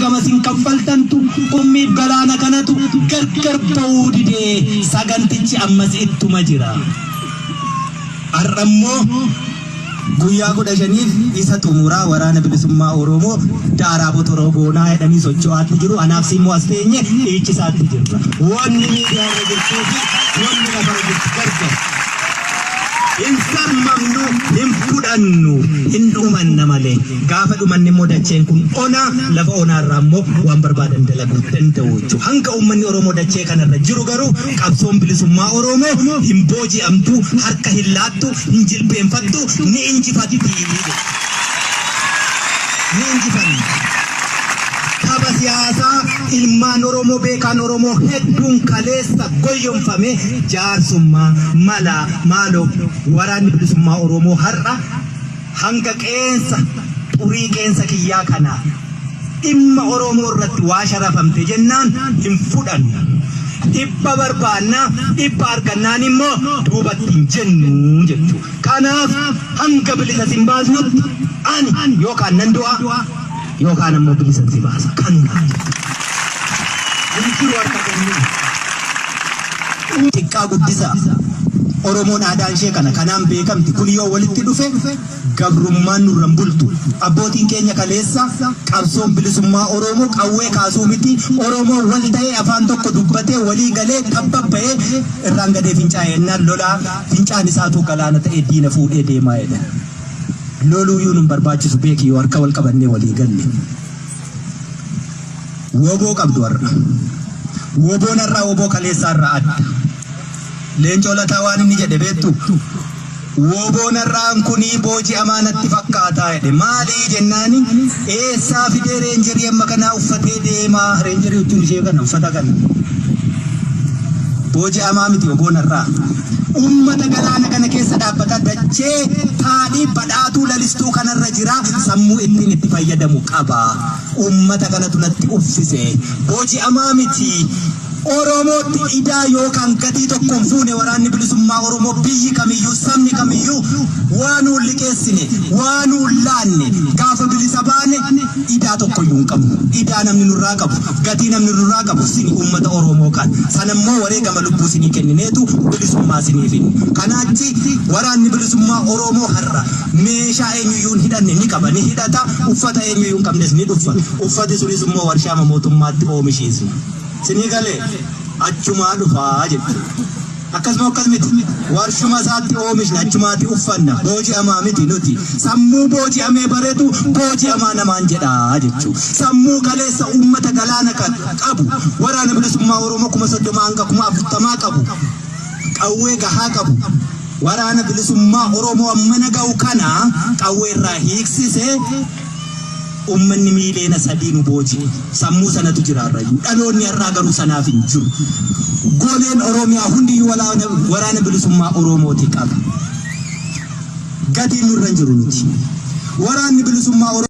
gamasin kaffaltantu ummiif galaana kanatu gargar ba'uu didee sagantichi ammas ittuma jira. Arrammoo guyyaa 15 isa xumuraa waraana bilisummaa Oromoo daaraa Botoroo Boonaa jedhanii socho'aatti jiru. Anaaf simmoo as teenye dhiichisaatti jirra. Wanni miidiyaa irra jirtuu fi wanni lafa irra jirtu gargar. Insan mamnu himfudhannu hindumanna malee gaafa dhumanni immoo dacheen kun ona lafa onaarraa immoo waan barbaadan dalaguu danda'u jechuudha. Hanga uummanni Oromoo dachee kanarra jiru garuu qabsoon bilisummaa Oromoo hin booji'amtu, harka hin laattu, hin jilbeenfattu, ni injifatti. Ni injifanni. Tapha siyaasaa ilmaan Oromoo beekan Oromoo hedduun kaleessa goyyomfame jaarsummaa mala maaloo waraanni bilisummaa Oromoo har'a hanga qeensa xurii qeensa kiyyaa kana dhimma Oromoo irratti waa sharafamte jennaan hin fudhannu. Dhibba barbaanna dhibba argannaan immoo duubatti hin jennu jechuudha. Kanaaf hanga bilisa sin baasnutti ani yookaan nan du'a yookaan ammoo bilisa si baasa kanuma. Injiru harka kennu. Xiqqaa guddisa Oromoon aadaan ishee kana kanaan beekamti. Kun yoo walitti dhufe gabrummaan nurran bultu. Abbootiin keenya kaleessa qabsoon bilisummaa Oromoo qawwee kaasuu miti. Oromoo wal ta'ee afaan tokko dubbatee walii galee tabbaba'ee irraan gadee fincaa'ennaan lolaa fincaan isaatu galaana ta'ee diina fuudhee deemaa jedha. Loluu yoo nun barbaachisu beeki yoo harka wal qabannee walii galle. Woboo qabdu har'a. Woboon har'a woboo kaleessaa irraa adda. Leencoo lataa waan inni jedhe beektu. Woboon har'aan kunii boojii amaanatti fakkaataa jedhe. Maalii jennaani eessaa fidee reenjerii amma kanaa uffatee deemaa. Reenjerii wajjin ishee kana uffata kana. Boojii amaa miti woboon har'aa. Ummata galaana kana keessa dhaabbata dachee taadhii badhaatuu lalistuu kanarra jira. Sammuu ittiin itti fayyadamu qaba. Ummata kanatu natti uffise. Boojii amaa miti. Oromootti idaa yookaan gatii tokkoon fuune waraanni bilisummaa Oromoo biyyi kamiyyuu sabni kamiyyuu waan liqeessine waan laanne gaafa bilisa baane idaa tokkoyyuu hin qabnu. Idaa namni nurraa qabu gatii namni nurraa qabu sini uummata Oromoo kan sanammoo wareegama lubbuu sinii kennineetu bilisummaa siniif hin. Kanaachi waraanni bilisummaa Oromoo har'a meeshaa eenyuyyuu hin hidhanne ni qaba ni hidhata. Uffata eenyuyyuu hin qabnes ni dhuffa. Uffati sunis immoo warshaa mootummaatti oomishiisu. Sinigale achuma dhufaa jedhu. Akkasumatti warshuma isaatti oomishni achumaatti uffanna. Booji'amaa miti nuti. Sammuu booji'amee bareedu booji'amaa namaan jedhaa jechuudha. Sammuu kaleessa uummata galaana qabu waraana bilisummaa Oromoo 30 hanga 40 qabu. Qawwee gahaa qabu. Waraana bilisummaa Oromoo mana ga'u kana qawwee irraa hiiksisee ummanni miileena sadiinu booji'e. Sammuu sanatu jiraarrayyuu. Dhaloonni har'aa garuu sanaaf hin jiru. Goleen Oromiyaa hundi waraana bilisummaa Oromooti qaba. Gatiin nurra hin jiru nuti. Waraanni bilisummaa